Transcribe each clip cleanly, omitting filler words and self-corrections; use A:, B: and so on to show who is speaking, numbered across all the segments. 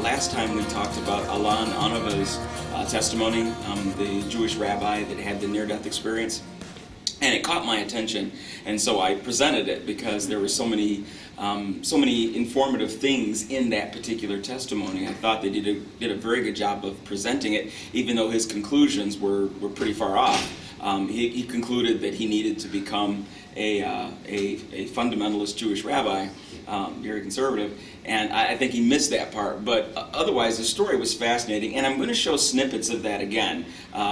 A: Last time we talked about Alon Anava's testimony, the Jewish rabbi that had the near-death experience. And it caught my attention, and so I presented it because there were so many informative things in that particular testimony. I thought they did a very good job of presenting it, even though his conclusions were pretty far off. He concluded that he needed to become a fundamentalist Jewish rabbi, very conservative, and I think he missed that part. But otherwise, the story was fascinating, and I'm going to show snippets of that again,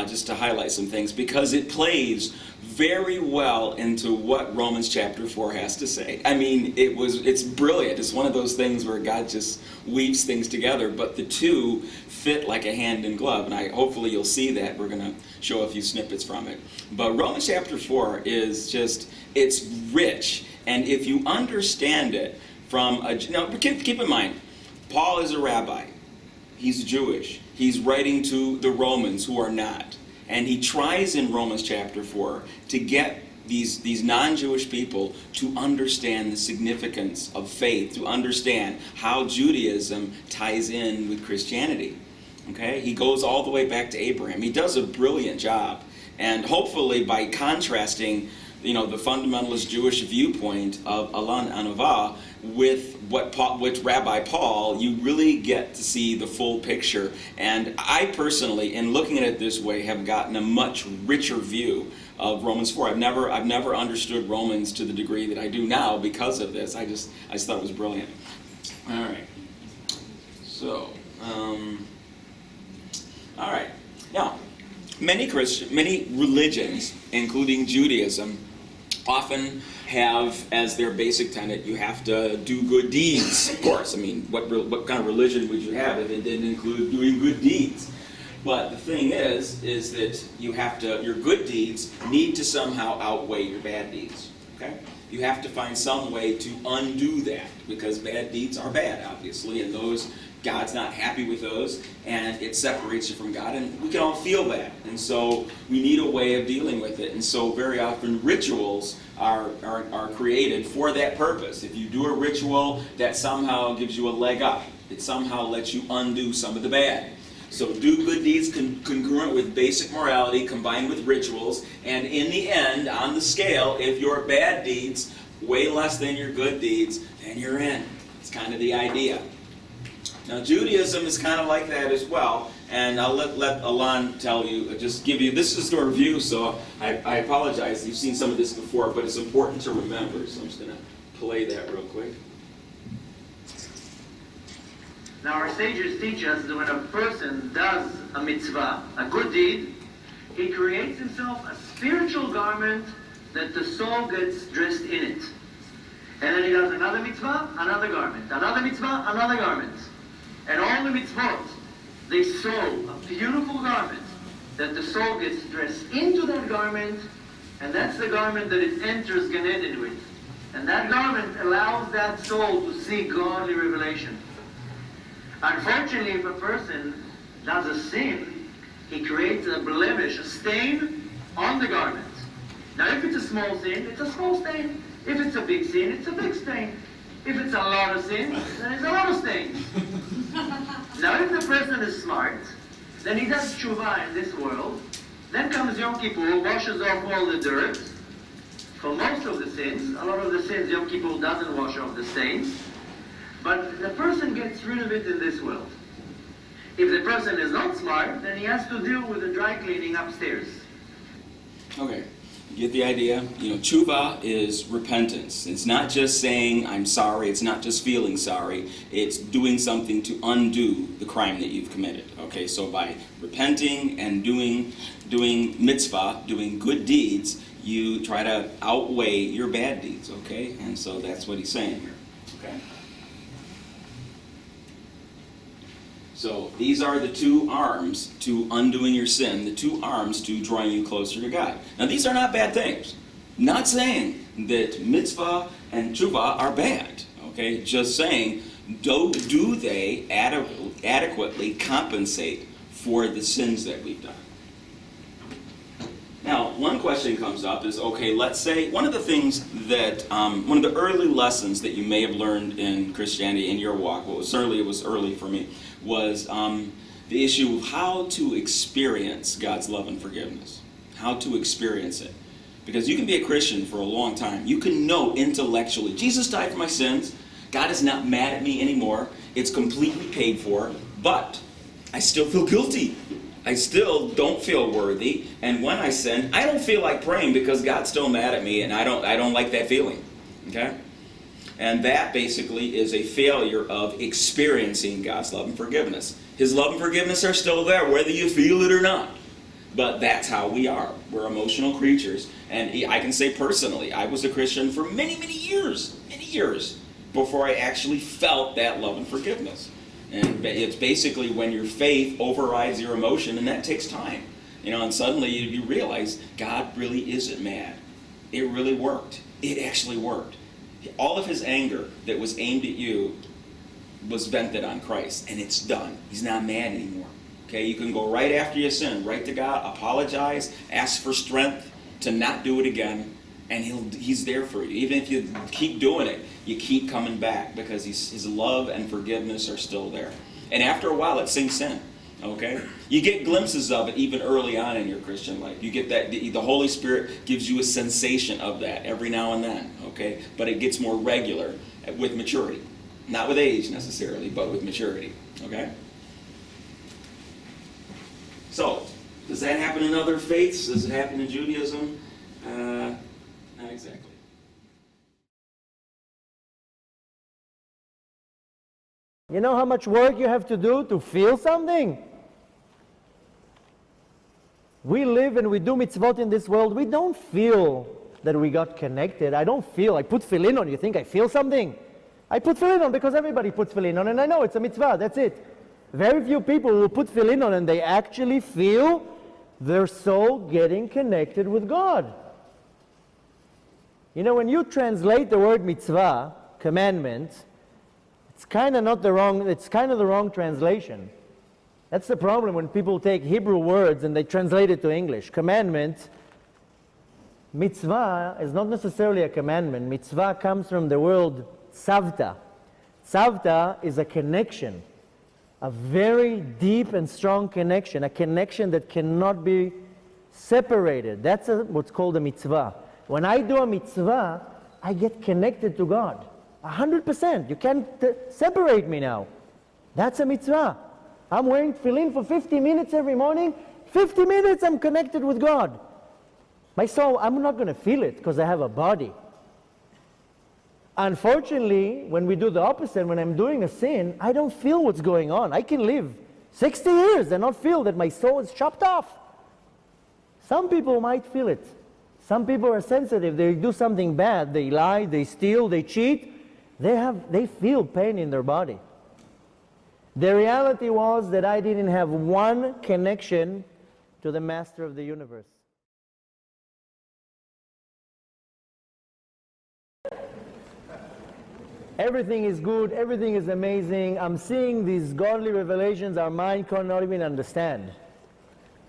A: just to highlight some things, because it plays very well into what Romans chapter 4 has to say. I mean, it's brilliant. It's one of those things where God just weaves things together, but the two fit like a hand in glove, and hopefully you'll see that. We're going to show a few snippets from it. But Romans chapter 4 is just, it's rich, and if you understand it from keep in mind, Paul is a rabbi. He's Jewish. He's writing to the Romans who are not. And he tries in Romans chapter 4 to get these non-Jewish people to understand the significance of faith, to understand how Judaism ties in with Christianity. Okay? He goes all the way back to Abraham. He does a brilliant job. And hopefully by contrasting, the fundamentalist Jewish viewpoint of Alon Anava with with Rabbi Paul, you really get to see the full picture. And I personally, in looking at it this way, have gotten a much richer view of Romans 4. I've never understood Romans to the degree that I do now because of this. I just thought it was brilliant. All right. So, all right. Now, many religions, including Judaism, often have as their basic tenet, you have to do good deeds. Of course, I mean, what kind of religion would you have if it didn't include doing good deeds? But the thing is that your good deeds need to somehow outweigh your bad deeds. Okay? You have to find some way to undo that, because bad deeds are bad, obviously, and those, God's not happy with those, and it separates you from God, and we can all feel that. And so we need a way of dealing with it. And so very often rituals are created for that purpose. If you do a ritual, that somehow gives you a leg up. It somehow lets you undo some of the bad. So do good deeds congruent with basic morality combined with rituals, and in the end, on the scale, if your bad deeds weigh less than your good deeds, then you're in. It's kind of the idea. Now, Judaism is kind of like that as well, and I'll let Alon tell you, just give you, this is the review, so I apologize. You've seen some of this before, but it's important to remember, so I'm just going to play that real quick.
B: Now, our sages teach us that when a person does a mitzvah, a good deed, he creates himself a spiritual garment that the soul gets dressed in it. And then he does another mitzvah, another garment. Another mitzvah, another garment. And all the mitzvot, they sew a beautiful garment that the soul gets dressed into that garment, and that's the garment that it enters Gan Eden with. And that garment allows that soul to see godly revelation. Unfortunately, if a person does a sin, he creates a blemish, a stain on the garment. Now, if it's a small sin, it's a small stain. If it's a big sin, it's a big stain. If it's a lot of sin, then it's a lot of stains. Now, if the person is smart, then he does tshuva in this world. Then comes Yom Kippur, washes off all the dirt. For most of the sins, a lot of the sins, Yom Kippur doesn't wash off the stains. But the person gets rid of it in this world. If the person is not smart, then he has to deal with the dry cleaning upstairs.
A: Okay. You get the idea? Tshuva is repentance. It's not just saying, I'm sorry. It's not just feeling sorry. It's doing something to undo the crime that you've committed. Okay, so by repenting and doing mitzvah, doing good deeds, you try to outweigh your bad deeds, okay? And so that's what he's saying here, okay? So these are the two arms to undoing your sin, the two arms to drawing you closer to God. Now these are not bad things. Not saying that mitzvah and tshuva are bad. Okay, just saying, do they adequately compensate for the sins that we've done? Now, one question comes up is, okay, let's say one of the things that, one of the early lessons that you may have learned in Christianity in your walk, well, certainly it was early for me, was the issue of how to experience God's love and forgiveness. How to experience it. Because you can be a Christian for a long time. You can know intellectually, Jesus died for my sins. God is not mad at me anymore. It's completely paid for. But I still feel guilty. I still don't feel worthy. And when I sin, I don't feel like praying because God's still mad at me, and I don't like that feeling. Okay? And that basically is a failure of experiencing God's love and forgiveness. His love and forgiveness are still there, whether you feel it or not. But that's how we are. We're emotional creatures. And I can say personally, I was a Christian for many, many years, before I actually felt that love and forgiveness. And it's basically when your faith overrides your emotion, and that takes time. And suddenly you realize God really isn't mad. It really worked. It actually worked. All of his anger that was aimed at you was vented on Christ, and it's done. He's not mad anymore. Okay, you can go right after you sin, right to God, apologize, ask for strength to not do it again, and he's there for you. Even if you keep doing it, you keep coming back because his love and forgiveness are still there. And after a while, it sinks in. Okay, you get glimpses of it even early on in your Christian life. You get that the Holy Spirit gives you a sensation of that every now and then. Okay, but it gets more regular with maturity, not with age necessarily, but with maturity. Okay. So, does that happen in other faiths? Does it happen in Judaism? Not exactly.
C: You know how much work you have to do to feel something? We live and we do mitzvot in this world. We don't feel that we got connected. I don't feel. I put tefillin on. You think I feel something? I put tefillin on because everybody puts tefillin on, and I know it's a mitzvah. That's it. Very few people will put tefillin on and they actually feel their soul getting connected with God. When you translate the word mitzvah, commandment, it's kind of the wrong translation. That's the problem when people take Hebrew words and they translate it to English. Commandment, mitzvah is not necessarily a commandment. Mitzvah comes from the word tzavta. Tzavta is a connection. A very deep and strong connection, a connection that cannot be separated. That's what's called a mitzvah. When I do a mitzvah, I get connected to God. 100%. You can't separate me now. That's a mitzvah. I'm wearing tefillin for 50 minutes every morning. 50 minutes I'm connected with God. My soul, I'm not going to feel it because I have a body. Unfortunately, when we do the opposite, when I'm doing a sin, I don't feel what's going on. I can live 60 years and not feel that my soul is chopped off. Some people might feel it. Some people are sensitive. They do something bad. They lie, they steal, they cheat. They feel pain in their body. The reality was that I didn't have one connection to the Master of the universe. Everything is good, everything is amazing. I'm seeing these godly revelations our mind cannot even understand.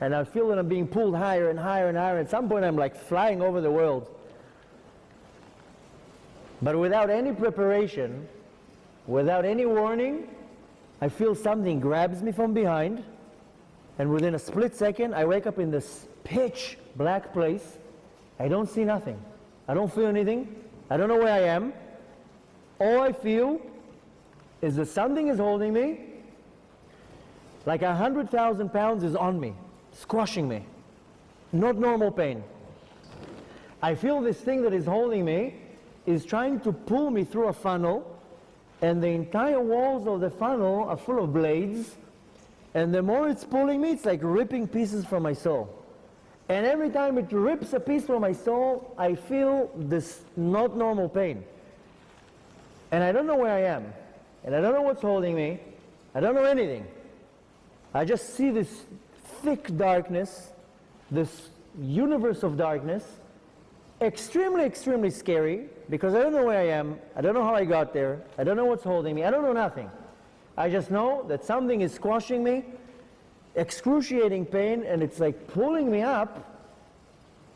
C: And I feel that I'm being pulled higher and higher and higher. At some point I'm like flying over the world. But without any preparation, without any warning, I feel something grabs me from behind, and within a split second I wake up in this pitch black place. I don't see nothing. I don't feel anything. I don't know where I am. All I feel is that something is holding me, like 100,000 pounds is on me, squashing me. Not normal pain. I feel this thing that is holding me is trying to pull me through a funnel, and the entire walls of the funnel are full of blades, and the more it's pulling me, it's like ripping pieces from my soul. And every time it rips a piece from my soul, I feel this not normal pain. And I don't know where I am. And I don't know what's holding me. I don't know anything. I just see this thick darkness, this universe of darkness, extremely, extremely scary, because I don't know where I am. I don't know how I got there. I don't know what's holding me. I don't know nothing. I just know that something is squashing me, excruciating pain, and it's like pulling me up,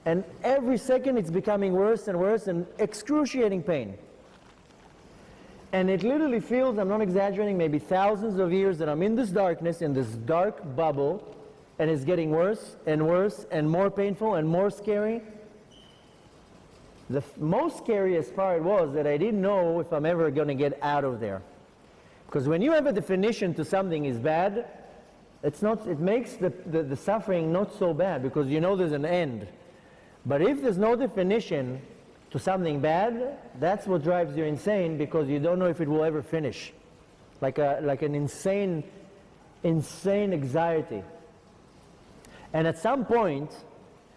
C: and every second it's becoming worse and worse, and excruciating pain. And it literally feels, I'm not exaggerating, maybe thousands of years that I'm in this darkness, in this dark bubble, and it's getting worse and worse and more painful and more scary. The most scariest part was that I didn't know if I'm ever going to get out of there. Because when you have a definition to something is bad, it makes the suffering not so bad, because you know there's an end. But if there's no definition to something bad, that's what drives you insane, because you don't know if it will ever finish. Like an insane anxiety. And at some point,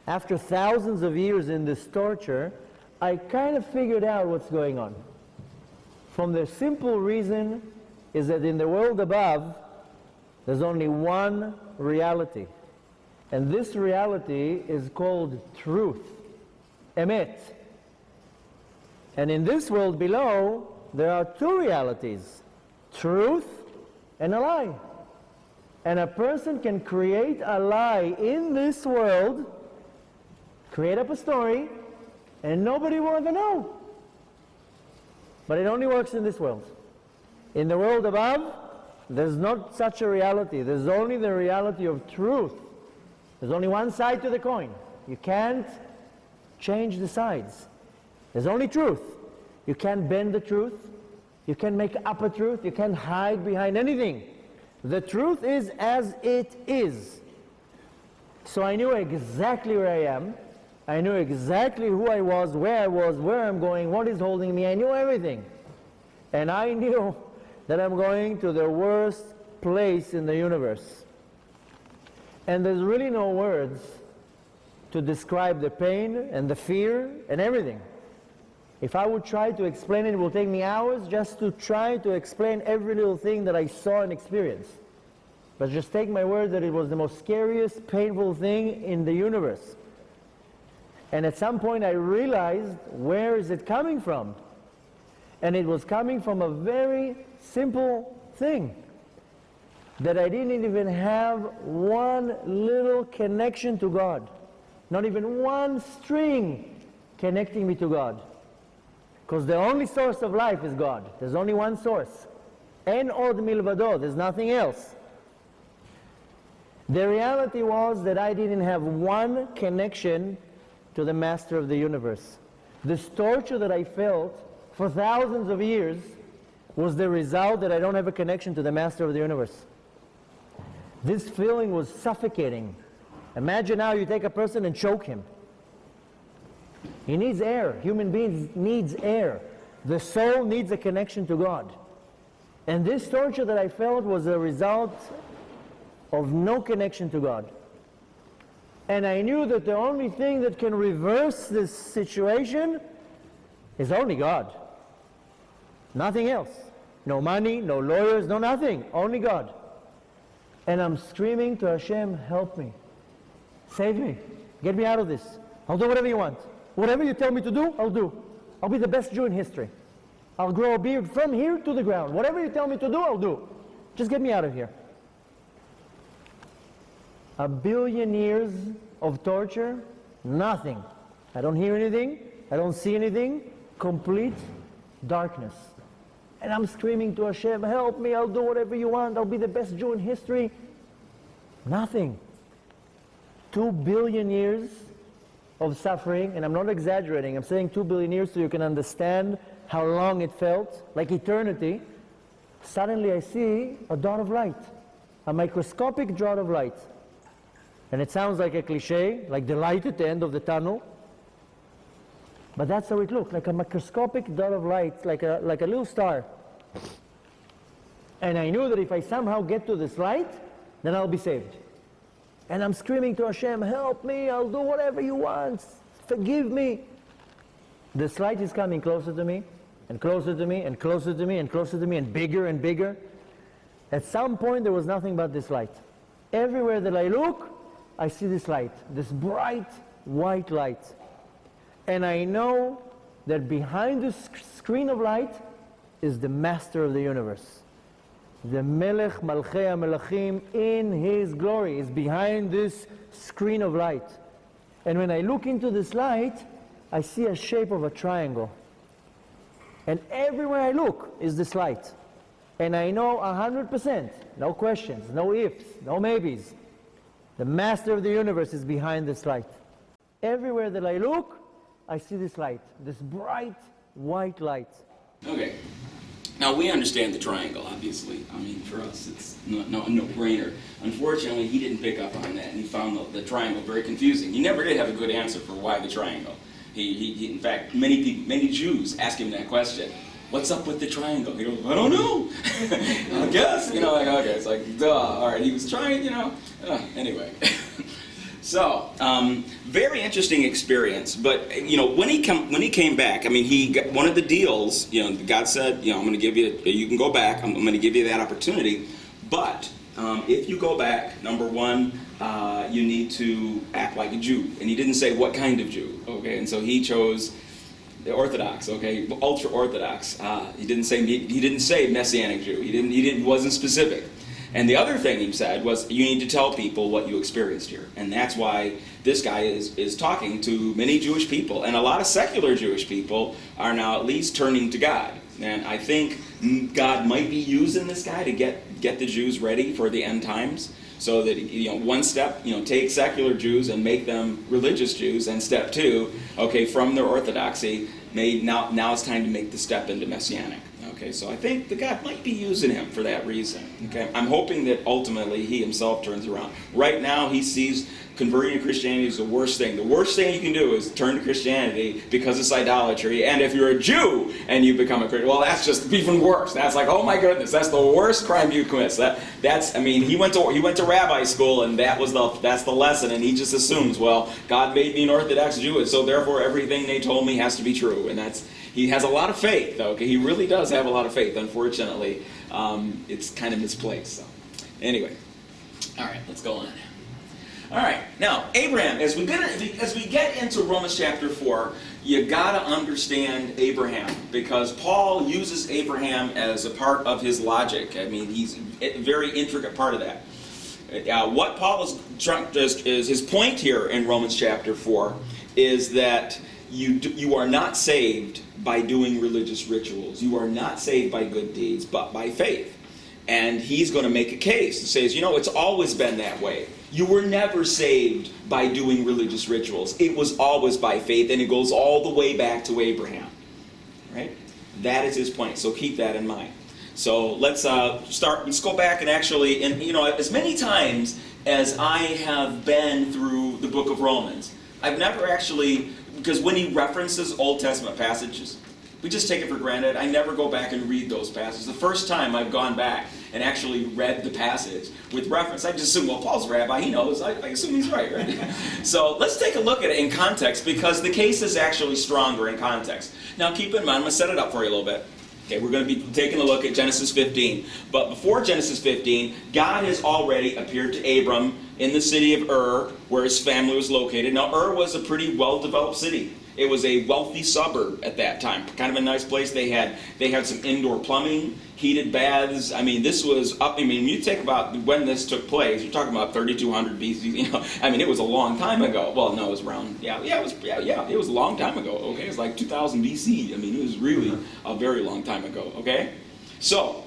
C: after thousands of years in this torture, I kind of figured out what's going on. From the simple reason is that in the world above, there's only one reality. And this reality is called truth, emet. And in this world below, there are two realities, truth and a lie. And a person can create a lie in this world, create up a story, and nobody will ever know. But it only works in this world. In the world above, there's not such a reality. There's only the reality of truth. There's only one side to the coin. You can't change the sides. There's only truth. You can't bend the truth. You can't make up a truth. You can't hide behind anything. The truth is as it is. So I knew exactly where I am. I knew exactly who I was, where I'm going, what is holding me. I knew everything. And I knew that I'm going to the worst place in the universe. And there's really no words to describe the pain and the fear and everything. If I would try to explain it, it will take me hours just to try to explain every little thing that I saw and experienced. But just take my word that it was the most scariest, painful thing in the universe. And at some point I realized, where is it coming from? And it was coming from a very simple thing. That I didn't even have one little connection to God. Not even one string connecting me to God. Because the only source of life is God. There's only one source. En od milvado, there's nothing else. The reality was that I didn't have one connection to the Master of the universe. This torture that I felt for thousands of years was the result that I don't have a connection to the Master of the universe. This feeling was suffocating. Imagine now you take a person and choke him. He needs air. Human beings needs air. The soul needs a connection to God. And this torture that I felt was a result of no connection to God. And I knew that the only thing that can reverse this situation is only God. Nothing else. No money, no lawyers, no nothing. Only God. And I'm screaming to Hashem, help me. Save me. Get me out of this. I'll do whatever you want. Whatever you tell me to do, I'll do. I'll be the best Jew in history. I'll grow a beard from here to the ground. Whatever you tell me to do, I'll do. Just get me out of here. 1 billion years of torture, nothing. I don't hear anything. I don't see anything. Complete darkness. And I'm screaming to Hashem, help me, I'll do whatever you want. I'll be the best Jew in history. Nothing. 2 billion years of suffering, and I'm not exaggerating. I'm saying 2 billion years so you can understand how long it felt, like eternity. Suddenly I see a dot of light, a microscopic dot of light. And it sounds like a cliche, like the light at the end of the tunnel. But that's how it looked, like a microscopic dot of light, like a little star. And I knew that if I somehow get to this light, then I'll be saved. And I'm screaming to Hashem, help me, I'll do whatever you want, forgive me. This light is coming closer to me, and closer to me, and closer to me, and closer to me, and bigger and bigger. At some point there was nothing but this light. Everywhere that I look, I see this light, this bright white light. And I know that behind this screen of light is the Master of the universe. The Melech Malchei HaMelachim in His glory is behind this screen of light. And when I look into this light, I see a shape of a triangle. And everywhere I look is this light. And I know 100%, no questions, no ifs, no maybes. The master of the universe is behind this light. Everywhere that I look, I see this light, this bright white light.
A: Okay. Now, we understand the triangle, obviously. I mean, for us, it's a no-brainer. Unfortunately, he didn't pick up on that, and he found the triangle very confusing. He never did have a good answer for why the triangle. In fact, many Jews ask him that question. What's up with the triangle? He goes, I don't know. I guess. Okay, it's like, duh. All right, he was trying, anyway. So, very interesting experience. But when he came back, I mean, he got one of the deals. God said, I'm going to give you. You can go back. I'm going to give you that opportunity. But if you go back, number one, you need to act like a Jew. And he didn't say what kind of Jew. Okay, and so he chose the Orthodox. Okay, ultra Orthodox. He didn't say Messianic Jew. He wasn't specific. And the other thing he said was, you need to tell people what you experienced here. And that's why this guy is talking to many Jewish people. And a lot of secular Jewish people are now at least turning to God. And I think God might be using this guy to get the Jews ready for the end times. So that, one step, take secular Jews and make them religious Jews. And step two, okay, from their orthodoxy, now it's time to make the step into Messianic. Okay, so I think the God might be using him for that reason. Okay, I'm hoping that ultimately he himself turns around. Right now, he sees converting to Christianity is the worst thing. The worst thing you can do is turn to Christianity because it's idolatry. And if you're a Jew and you become a Christian, well, that's just even worse. That's like, oh my goodness, that's the worst crime you commit. So he went to rabbi school, and that's the lesson. And he just assumes, well, God made me an Orthodox Jew, and so therefore everything they told me has to be true. And he has a lot of faith, though. Okay, he really does have a lot of faith. Unfortunately, it's kind of misplaced. So, anyway, all right, let's go on. All right, now Abraham. As we get into Romans chapter 4, you gotta understand Abraham, because Paul uses Abraham as a part of his logic. I mean, he's a very intricate part of that. What Paul is trying is his point here in Romans chapter 4 is that you are not saved by doing religious rituals. You are not saved by good deeds, but by faith. And he's going to make a case that says, it's always been that way. You were never saved by doing religious rituals. It was always by faith, and it goes all the way back to Abraham. Right? That is his point, so keep that in mind. So let's go back and actually, as many times as I have been through the book of Romans, I've never actually, because when he references Old Testament passages, we just take it for granted. I never go back and read those passages. The first time I've gone back and actually read the passage with reference, I just assume, well, Paul's a rabbi, he knows. I assume he's right? So let's take a look at it in context, because the case is actually stronger in context. Now keep in mind, I'm going to set it up for you a little bit. Okay, we're going to be taking a look at Genesis 15. But before Genesis 15, God has already appeared to Abram in the city of Ur, where his family was located. Now, Ur was a pretty well-developed city. It was a wealthy suburb at that time. Kind of a nice place. They had some indoor plumbing, heated baths. I mean, this was up. I mean, you think about when this took place. You're talking about 3200 BC. I mean, it was a long time ago. Well, no, it was around. It was a long time ago. Okay, it was like 2000 BC. I mean, it was really a very long time ago. Okay, so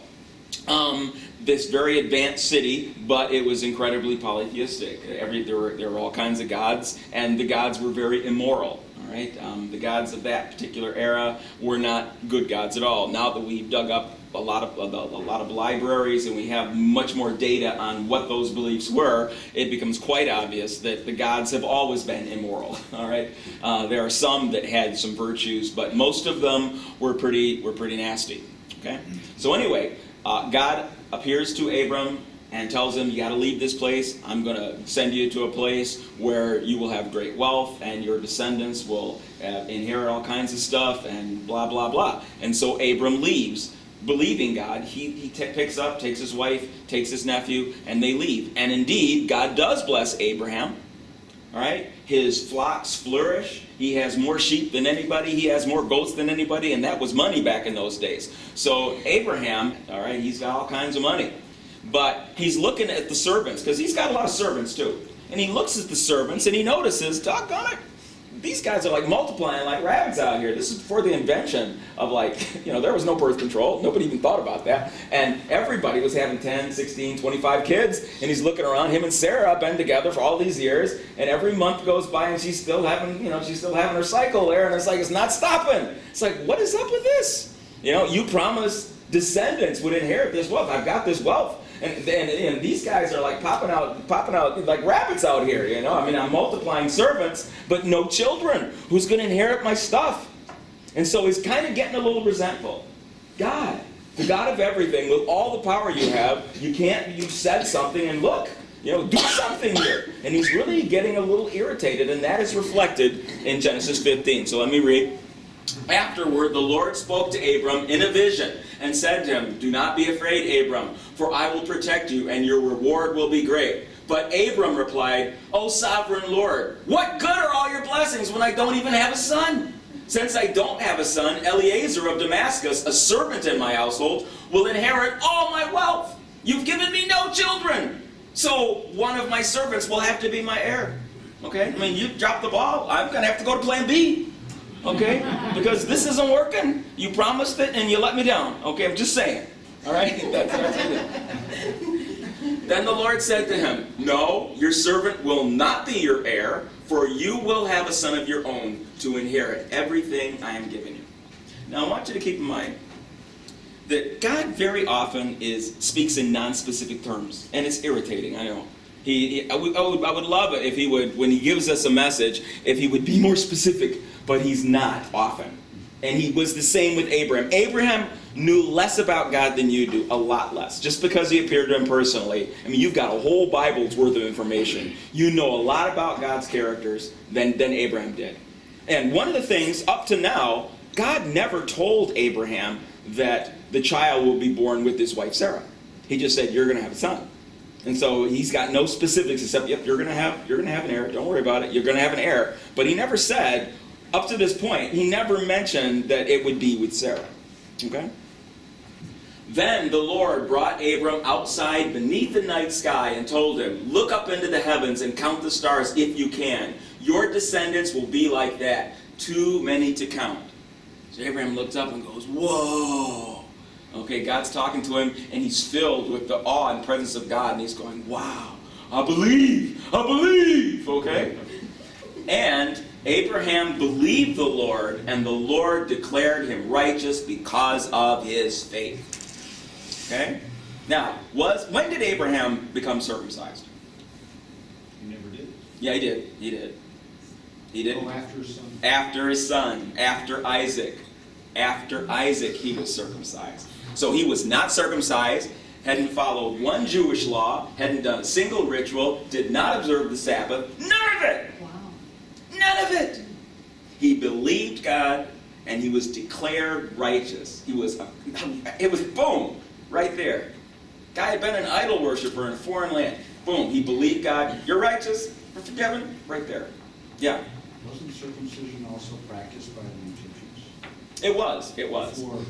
A: this very advanced city, but it was incredibly polytheistic. There were all kinds of gods, and the gods were very immoral. Right? The gods of that particular era were not good gods at all. Now that we've dug up a lot of libraries and we have much more data on what those beliefs were, it becomes quite obvious that the gods have always been immoral. All right, there are some that had some virtues, but most of them were pretty nasty. Okay, so anyway, God appears to Abram and tells him, you got to leave this place. I'm going to send you to a place where you will have great wealth and your descendants will inherit all kinds of stuff and blah, blah, blah. And so Abram leaves, believing God. He takes his wife, takes his nephew, and they leave. And indeed, God does bless Abraham. All right? His flocks flourish. He has more sheep than anybody. He has more goats than anybody, and that was money back in those days. So Abraham, all right, he's got all kinds of money. But he's looking at the servants, because he's got a lot of servants too. And he looks at the servants and he notices, doggone it, these guys are like multiplying like rabbits out here. This is before the invention of there was no birth control. Nobody even thought about that. And everybody was having 10, 16, 25 kids. And he's looking around. Him and Sarah have been together for all these years. And every month goes by and she's still having her cycle there. And it's like, it's not stopping. It's like, what is up with this? You promised descendants would inherit this wealth. I've got this wealth. And these guys are like popping out like rabbits out here, I'm multiplying servants, but no children. Who's going to inherit my stuff? And so he's kind of getting a little resentful. God, the God of everything, with all the power you have, you said something and look, do something here. And he's really getting a little irritated, and that is reflected in Genesis 15. So let me read. Afterward, the Lord spoke to Abram in a vision and said to him, "Do not be afraid, Abram, for I will protect you, and your reward will be great." But Abram replied, "O sovereign Lord, what good are all your blessings when I don't even have a son? Since I don't have a son, Eliezer of Damascus, a servant in my household, will inherit all my wealth. You've given me no children, so one of my servants will have to be my heir." Okay? You dropped the ball. I'm going to have to go to plan B. Okay? Because this isn't working. You promised it and you let me down. Okay? I'm just saying. All right? That's it. Then the Lord said to him, "No, your servant will not be your heir, for you will have a son of your own to inherit everything I am giving you." Now I want you to keep in mind that God very often speaks in non-specific terms. And it's irritating, I know. I would love it if he would, when he gives us a message, if he would be more specific, but he's not often. And he was the same with Abraham. Abraham knew less about God than you do, a lot less. Just because he appeared to him personally, you've got a whole Bible's worth of information. You know a lot about God's characters than Abraham did. And one of the things, up to now, God never told Abraham that the child will be born with his wife Sarah. He just said, "You're going to have a son." And so he's got no specifics except, "Yep, you're going to have an heir. Don't worry about it. You're going to have an heir." But he never said, up to this point, he never mentioned that it would be with Sarah. Okay? Then the Lord brought Abram outside beneath the night sky and told him, "Look up into the heavens and count the stars if you can. Your descendants will be like that, too many to count." So Abraham looked up and goes, "Whoa." Okay, God's talking to him, and he's filled with the awe and presence of God, and he's going, "Wow, I believe, okay? And Abraham believed the Lord, and the Lord declared him righteous because of his faith. Okay? Now, when did Abraham become circumcised?
D: He never did.
A: Yeah, he did. He did.
D: Oh, after his son.
A: After his son. After Isaac. After Isaac, he was circumcised. So he was not circumcised, hadn't followed one Jewish law, hadn't done a single ritual, did not observe the Sabbath. None of it!
E: Wow.
A: None of it! He believed God, and he was declared righteous. It was boom, right there. Guy had been an idol worshiper in a foreign land. Boom, he believed God. You're righteous, you're forgiven, right there. Yeah.
D: Wasn't circumcision also practiced by the Egyptians?
A: It was.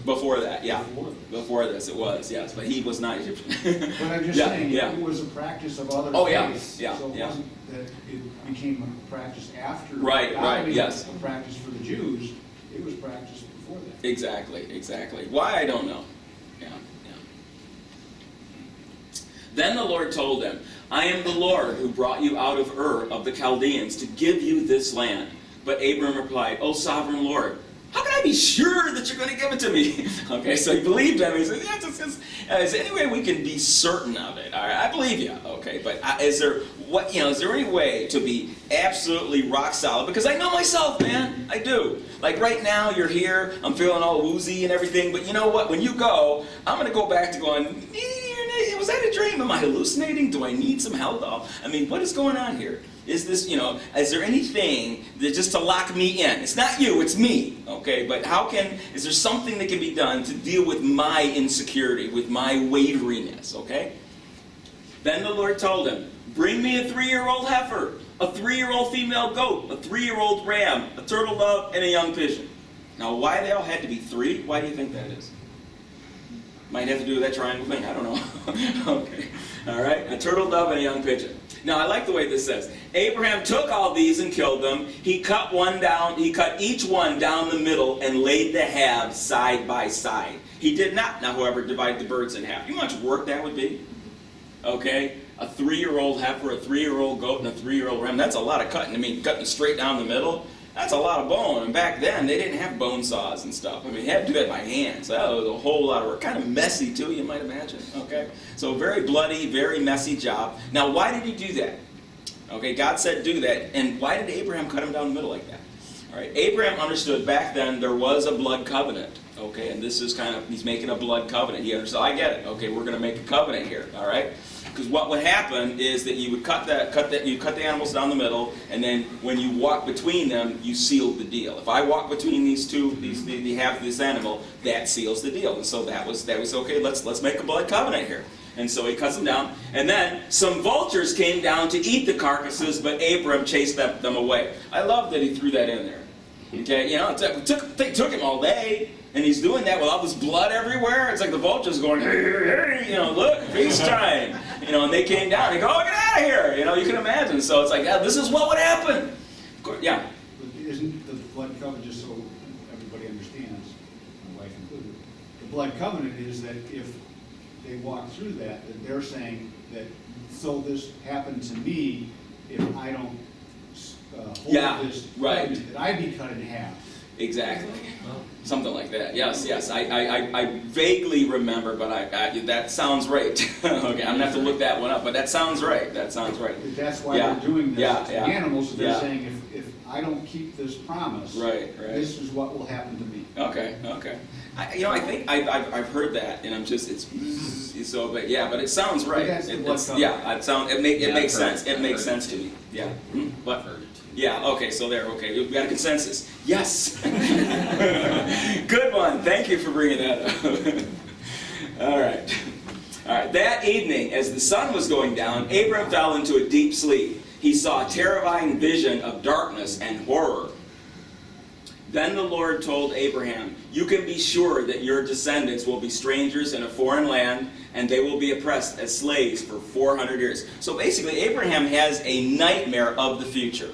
A: Before that, yeah.
D: Before
A: this, it was, yes. But he was not Egyptian.
D: But I'm just saying, it was a practice of other faiths.
A: Yeah,
D: So it
A: yeah.
D: wasn't that it became a practice after.
A: Right, yes.
D: A practice for the Jews. It was practiced before that.
A: Exactly. Why, I don't know. Yeah. Then the Lord told him, "I am the Lord who brought you out of Ur of the Chaldeans to give you this land." But Abram replied, "O sovereign Lord, how can I be sure that you're going to give it to me?" Okay, so he believed him. He said, "Is there any way we can be certain of it?" All right, I believe you. Okay, but is there any way to be absolutely rock solid? Because I know myself, man. I do. Like right now, you're here. I'm feeling all woozy and everything. But you know what? When you go, I'm going to go back to going, was that a dream? Am I hallucinating? Do I need some help? What is going on here? Is this, is there anything that just to lock me in? It's not you, it's me, okay? But is there something that can be done to deal with my insecurity, with my waveriness, okay? Then the Lord told him, "Bring me a 3-year-old heifer, a 3-year-old female goat, a 3-year-old ram, a turtle dove, and a young pigeon." Now, why they all had to be 3? Why do you think that is? Might have to do with that triangle thing. I don't know. Okay. All right. A turtle dove and a young pigeon. Now, I like the way this says. Abraham took all these and killed them. He cut one down. He cut each one down the middle and laid the halves side by side. He did not, now, however, divide the birds in half. You know how much work that would be? Okay. A 3-year-old heifer, a 3-year-old goat, and a 3-year-old ram. That's a lot of cutting. I mean, cutting straight down the middle. That's a lot of bone. And back then, they didn't have bone saws and stuff. I mean, you had to do that by hand. So that was a whole lot of work. Kind of messy, too, you might imagine. Okay? So very bloody, very messy job. Now, why did he do that? Okay, God said do that. And why did Abraham cut him down the middle like that? All right, Abraham understood back then there was a blood covenant. Okay, and this is kind of, he's making a blood covenant. He understood, I get it. Okay, we're going to make a covenant here. All right? Because what would happen is that you would cut the animals down the middle, and then when you walk between them, you sealed the deal. If I walk between these two, the half of this animal, that seals the deal. And so that was okay. Let's make a blood covenant here. And so he cuts them down, and then some vultures came down to eat the carcasses, but Abram chased them away. I love that he threw that in there. Okay, you know, it took him all day. And he's doing that with all this blood everywhere. It's like the vultures going, hey, hey, hey, you know, look, feast time. You know, and they came down and they go, oh, get out of here. You know, you can imagine. So it's like, yeah, this is what would happen. Of course, yeah.
D: But isn't the blood covenant, just so everybody understands, my wife included, the blood covenant is that if they walk through that they're saying that, so this happened to me if I don't hold this covenant, that I be cut in half.
A: Exactly. Something like that. Yes. I vaguely remember, but that sounds right. Okay, I'm going to have to look that one up, but that sounds right. That's
D: why they're doing this to animals. They're saying if I don't keep this promise, this is what will happen to me.
A: Okay. I think I've heard that, and I'm just it's so, but yeah, but it sounds right. It makes sense. It makes sense to me. Yeah. What? Yeah, okay, so there, okay, we got a consensus. Yes! Good one, thank you for bringing that up. All right, that evening, as the sun was going down, Abram fell into a deep sleep. He saw a terrifying vision of darkness and horror. Then the Lord told Abraham, you can be sure that your descendants will be strangers in a foreign land, and they will be oppressed as slaves for 400 years. So basically, Abraham has a nightmare of the future.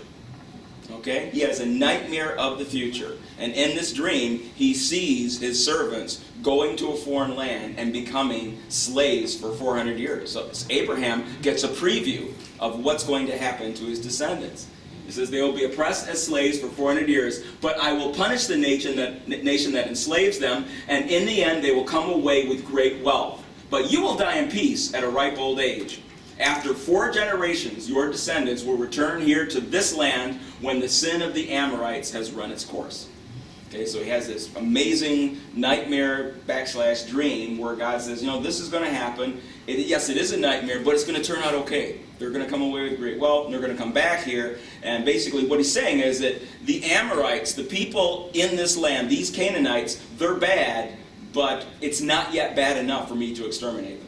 A: Okay? He has a nightmare of the future. And in this dream, he sees his servants going to a foreign land and becoming slaves for 400 years. So Abraham gets a preview of what's going to happen to his descendants. He says they will be oppressed as slaves for 400 years, but I will punish the nation that enslaves them, and in the end they will come away with great wealth. But you will die in peace at a ripe old age. After 4 generations, your descendants will return here to this land when the sin of the Amorites has run its course. Okay, so he has this amazing nightmare / dream where God says, you know, this is going to happen. Yes, it is a nightmare, but it's going to turn out okay. They're going to come away with great wealth, and they're going to come back here. And basically what he's saying is that the Amorites, the people in this land, these Canaanites, they're bad, but it's not yet bad enough for me to exterminate them.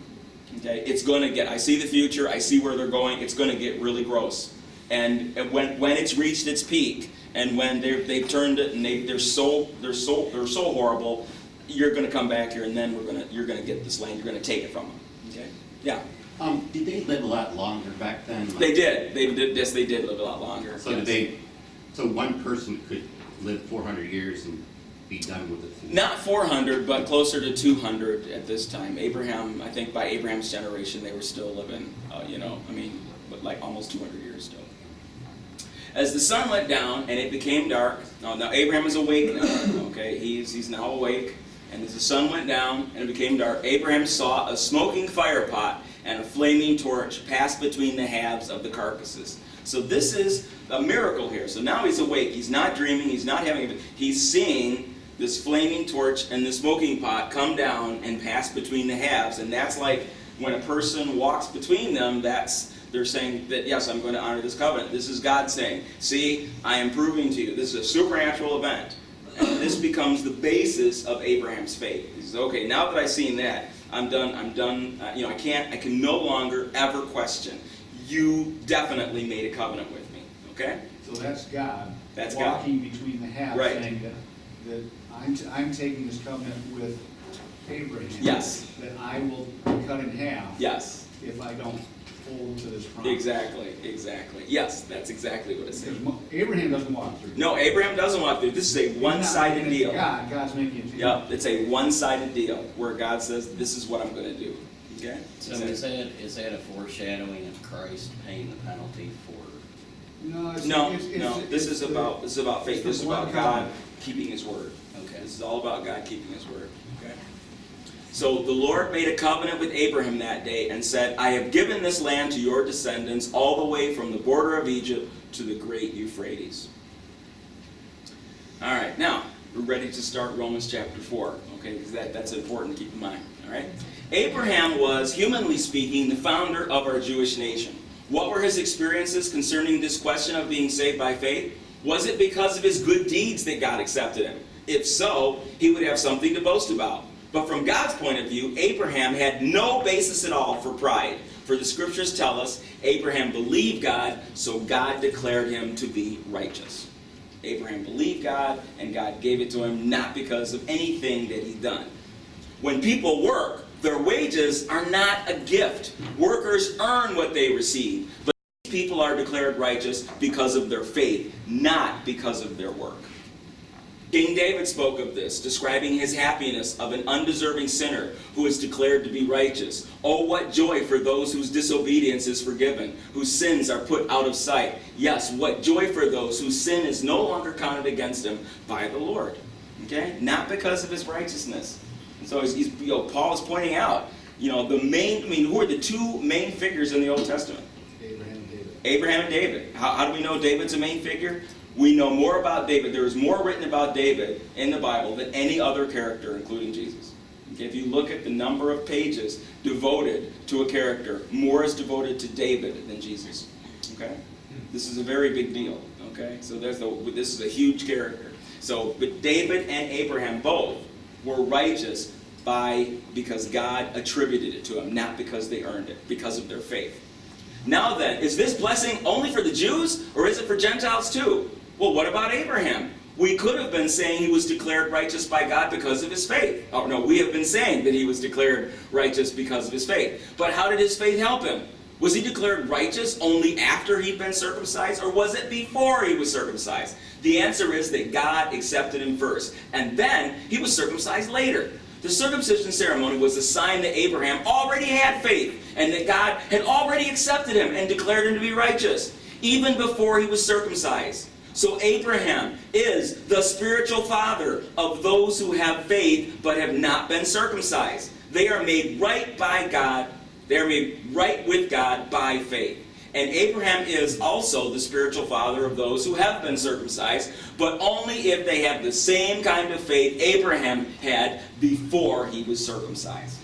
A: Okay, it's going to get, I see the future, I see where they're going, it's going to get really gross. And when it's reached its peak, and when they've turned it and they're so horrible, you're going to come back here, and then you're going to get this land, you're going to take it from them. Okay? Yeah.
E: Did they live a lot longer back then?
A: They did. Yes, they did live a lot longer.
E: So yes. So one person could live 400 years and be done with it?
A: Not 400, but closer to 200 at this time. Abraham, I think by Abraham's generation, they were still living, but like almost 200 years still. As the sun went down and it became dark, now Abraham is awake now, okay? He's now awake. And as the sun went down and it became dark, Abraham saw a smoking fire pot and a flaming torch pass between the halves of the carcasses. So this is a miracle here. So now he's awake. He's not dreaming. He's not he's seeing this flaming torch and the smoking pot come down and pass between the halves. And that's like when a person walks between them, they're saying that, yes, I'm going to honor this covenant. This is God saying, see, I am proving to you. This is a supernatural event. And this becomes the basis of Abraham's faith. He says, okay, now that I've seen that, I'm done. I can no longer ever question. You definitely made a covenant with me. Okay?
D: So that's God.
A: That's
D: walking
A: God.
D: Between the halves,
A: right.
D: Saying that I'm taking this covenant with Abraham.
A: Yes.
D: That I will be cut in half.
A: Yes.
D: If I don't hold to this promise.
A: Exactly. Yes, that's exactly what it says.
D: Because Abraham doesn't walk through.
A: No, Abraham doesn't walk through. This is a one-sided deal.
D: God's making it to you.
A: Yep, it's a one-sided deal where God says, this is what I'm going to do. Okay?
F: So is that a foreshadowing of Christ paying the penalty for?
D: No,
A: No, this is about faith. This is about God keeping His word.
F: Okay.
A: This is all about God keeping His word. Okay. So the Lord made a covenant with Abraham that day and said, I have given this land to your descendants all the way from the border of Egypt to the great Euphrates. All right, now we're ready to start Romans chapter 4. Okay, because that's important to keep in mind. All right. Abraham was, humanly speaking, the founder of our Jewish nation. What were his experiences concerning this question of being saved by faith? Was it because of his good deeds that God accepted him? If so, he would have something to boast about. But from God's point of view, Abraham had no basis at all for pride. For the scriptures tell us, Abraham believed God, so God declared him to be righteous. Abraham believed God, and God gave it to him not because of anything that he'd done. When people work, their wages are not a gift. Workers earn what they receive. But people are declared righteous because of their faith, not because of their work. King David spoke of this, describing his happiness of an undeserving sinner who is declared to be righteous. Oh, what joy for those whose disobedience is forgiven, whose sins are put out of sight. Yes, what joy for those whose sin is no longer counted against them by the Lord. Okay? Not because of his righteousness. And so Paul is pointing out, who are the two main figures in the Old Testament? Abraham and David. How do we know David's a main figure? We know more about David. There is more written about David in the Bible than any other character, including Jesus. Okay, if you look at the number of pages devoted to a character, more is devoted to David than Jesus. Okay? This is a very big deal. Okay? So this is a huge character. But David and Abraham both were righteous because God attributed it to them, not because they earned it, because of their faith. Now then, is this blessing only for the Jews, or is it for Gentiles too? Well, what about Abraham? We could have been saying he was declared righteous by God because of his faith. Oh no, we have been saying that he was declared righteous because of his faith. But how did his faith help him? Was he declared righteous only after he'd been circumcised, or was it before he was circumcised? The answer is that God accepted him first, and then he was circumcised later. The circumcision ceremony was a sign that Abraham already had faith, and that God had already accepted him and declared him to be righteous, even before he was circumcised. So Abraham is the spiritual father of those who have faith but have not been circumcised. They are made right by God. They are made right with God by faith. And Abraham is also the spiritual father of those who have been circumcised, but only if they have the same kind of faith Abraham had before he was circumcised.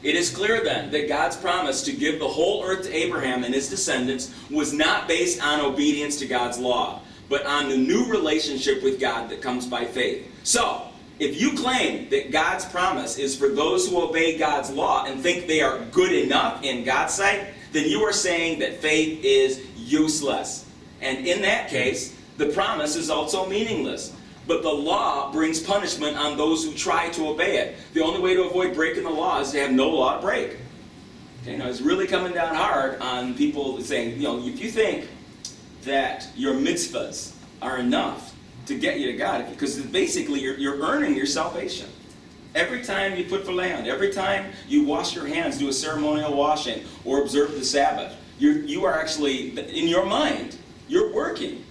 A: It is clear then that God's promise to give the whole earth to Abraham and his descendants was not based on obedience to God's law, but on the new relationship with God that comes by faith. So, if you claim that God's promise is for those who obey God's law and think they are good enough in God's sight, then you are saying that faith is useless. And in that case, the promise is also meaningless. But the law brings punishment on those who try to obey it. The only way to avoid breaking the law is to have no law to break. Okay, now it's really coming down hard on people saying, if you think that your mitzvahs are enough to get you to God, because basically you're earning your salvation. Every time you put fillet on, every time you wash your hands, do a ceremonial washing, or observe the Sabbath, you are actually, in your mind, you're working.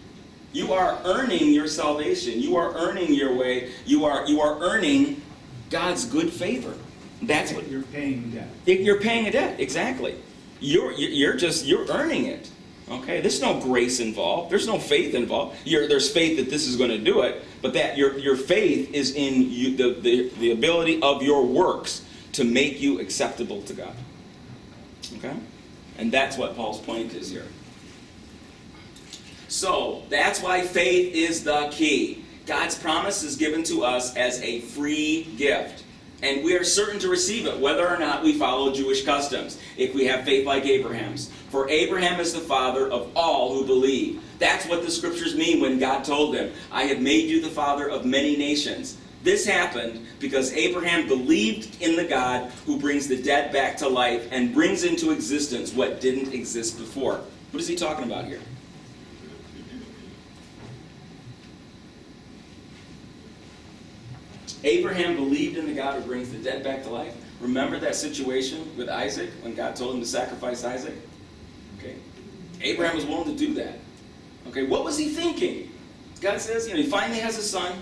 A: You are earning your salvation. You are earning your way. You are earning God's good favor. That's what
D: you're paying debt.
A: You're paying a debt, exactly. You're earning it. Okay, there's no grace involved. There's no faith involved. There's faith that this is going to do it, but that your faith is in the ability of your works to make you acceptable to God. Okay, and that's what Paul's point is here. So that's why faith is the key. God's promise is given to us as a free gift. And we are certain to receive it, whether or not we follow Jewish customs, if we have faith like Abraham's. For Abraham is the father of all who believe. That's what the scriptures mean when God told him, I have made you the father of many nations. This happened because Abraham believed in the God who brings the dead back to life and brings into existence what didn't exist before. What is he talking about here? Abraham believed in the God who brings the dead back to life. Remember that situation with Isaac when God told him to sacrifice Isaac? Okay. Abraham was willing to do that. Okay, what was he thinking? God says, he finally has a son.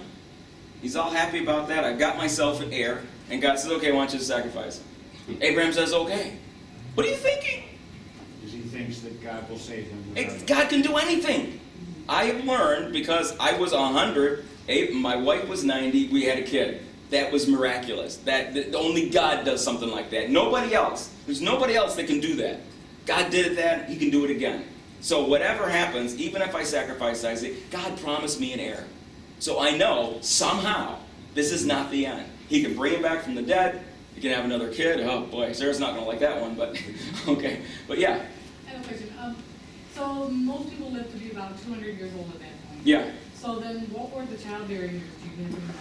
A: He's all happy about that. I've got myself an heir. And God says, okay, I want you to sacrifice him. Abraham says, okay. What are you thinking?
D: Because he thinks that God will save him.
A: God can do anything. I have learned, because I was 100, my wife was 90, we had a kid. That was miraculous. That only God does something like that. Nobody else. There's nobody else that can do that. God did it that, he can do it again. So whatever happens, even if I sacrifice Isaac, God promised me an heir. So I know, somehow, this is not the end. He can bring him back from the dead. He can have another kid. Oh boy, Sarah's not going to like that one, but okay. But yeah.
G: I have a question. So most people live to be about 200 years old at that point.
A: Yeah.
G: So then what were the childbearing years? Do you even know?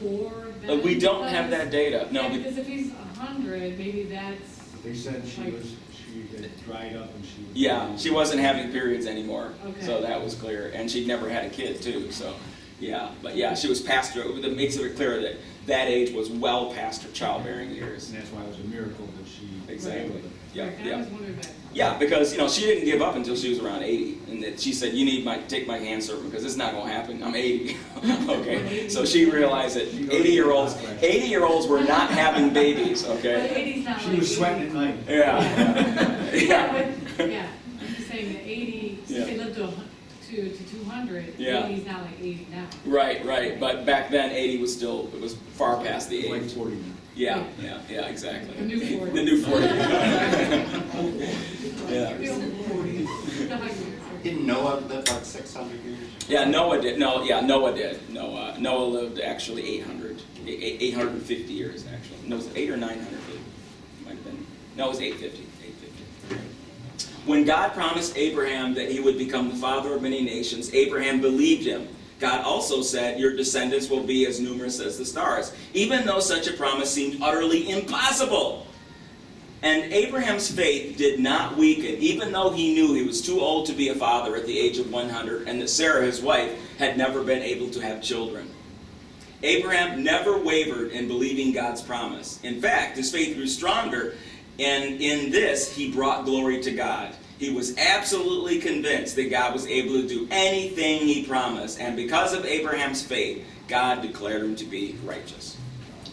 G: Or then,
A: We don't have that data. No.
G: Yeah, because if he's 100, maybe that's...
D: They said she had dried up and she was...
A: Yeah, she wasn't having periods anymore.
G: Okay.
A: So that was clear. And she'd never had a kid, too. So, yeah. But yeah, she was past her. That makes it clear that that age was well past her childbearing years.
D: And that's why it was a miracle that she...
A: Exactly. Yeah,
G: Right, I
A: yeah.
G: always wondered that.
A: Yeah, because, she didn't give up until she was around 80. And that she said, you need take my hand servant because it's not going to happen. I'm 80. Okay. So she realized that 80-year-olds were not having babies,
G: But
A: okay?
G: 80's not
D: She
G: like
D: was sweating at
G: 80.
D: night.
A: Yeah.
G: Yeah, but, yeah, I'm just saying that 80,
A: Yeah.
G: since they lived to 200,
A: Yeah.
G: 80's not like 80 now.
A: Right. But back then, 80 was still, it was far past the
D: Like
A: age.
D: 40 now.
A: Yeah, exactly.
G: The new 40.
A: The new 40. Yeah.
E: Didn't Noah live like 600 years?
A: Yeah, Noah did. Noah did. Noah lived actually 850 years actually. No, it was 800 or 900. Might have been. No, it was 850. When God promised Abraham that he would become the father of many nations, Abraham believed him. God also said, your descendants will be as numerous as the stars, even though such a promise seemed utterly impossible. And Abraham's faith did not weaken, even though he knew he was too old to be a father at the age of 100, and that Sarah, his wife, had never been able to have children. Abraham never wavered in believing God's promise. In fact, his faith grew stronger, and in this, he brought glory to God. He was absolutely convinced that God was able to do anything he promised. And because of Abraham's faith, God declared him to be righteous.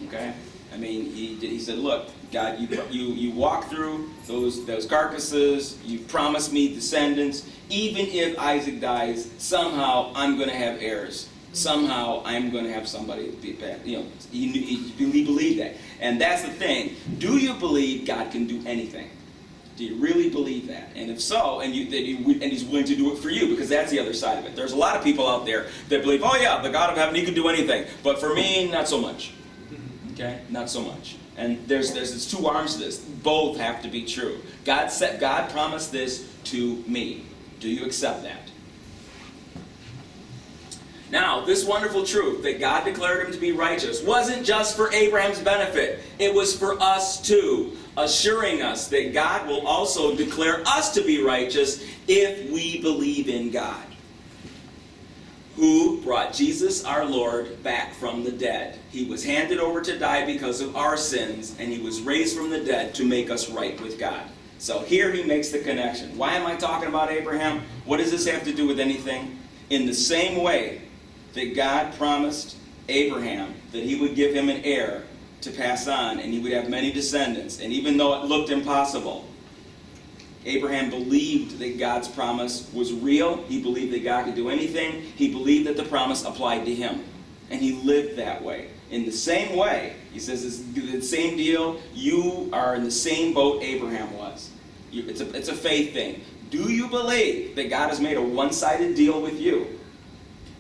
A: Okay? I mean, he said, look, God, you walk through those carcasses, you promised me descendants. Even if Isaac dies, somehow I'm going to have heirs. Somehow I'm going to have somebody be back. He believed that. And that's the thing. Do you believe God can do anything? Do you really believe that? And if so, and he's willing to do it for you, because that's the other side of it. There's a lot of people out there that believe, oh yeah, the God of heaven, he can do anything. But for me, not so much. Okay? Not so much. And there's two arms to this. Both have to be true. God promised this to me. Do you accept that? Now, this wonderful truth that God declared him to be righteous wasn't just for Abraham's benefit. It was for us too, assuring us that God will also declare us to be righteous if we believe in God, who brought Jesus our Lord back from the dead. He was handed over to die because of our sins, and he was raised from the dead to make us right with God. So here he makes the connection. Why am I talking about Abraham? What does this have to do with anything? In the same way that God promised Abraham that he would give him an heir to pass on, and he would have many descendants, and even though it looked impossible, Abraham believed that God's promise was real. He believed that God could do anything. He believed that the promise applied to him, and he lived that way. In the same way, he says, it's the same deal. You are in the same boat Abraham was. It's a faith thing. Do you believe that God has made a one-sided deal with you?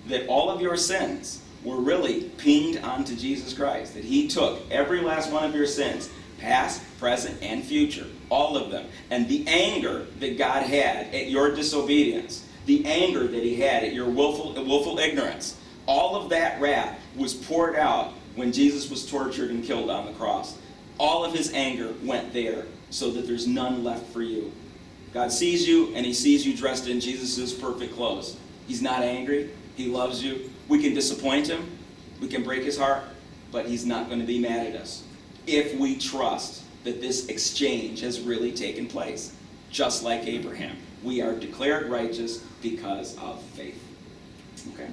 A: That all of your sins were really pinned onto Jesus Christ. That he took every last one of your sins, past, present, and future. All of them. And the anger that God had at your disobedience, the anger that he had at your willful ignorance, all of that wrath was poured out when Jesus was tortured and killed on the cross. All of his anger went there so that there's none left for you. God sees you, and he sees you dressed in Jesus' perfect clothes. He's not angry. He loves you. We can disappoint him. We can break his heart, but he's not going to be mad at us if we trust that this exchange has really taken place. Just like Abraham, we are declared righteous because of faith. Okay?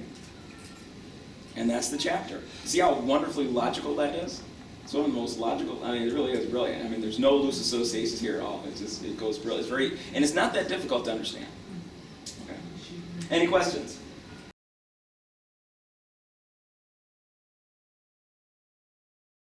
A: And that's the chapter. See how wonderfully logical that is? It's one of the most logical. I mean, it really is brilliant. I mean, there's no loose associations here at all. It goes brilliant. It's very, and it's not that difficult to understand. Okay. Any questions?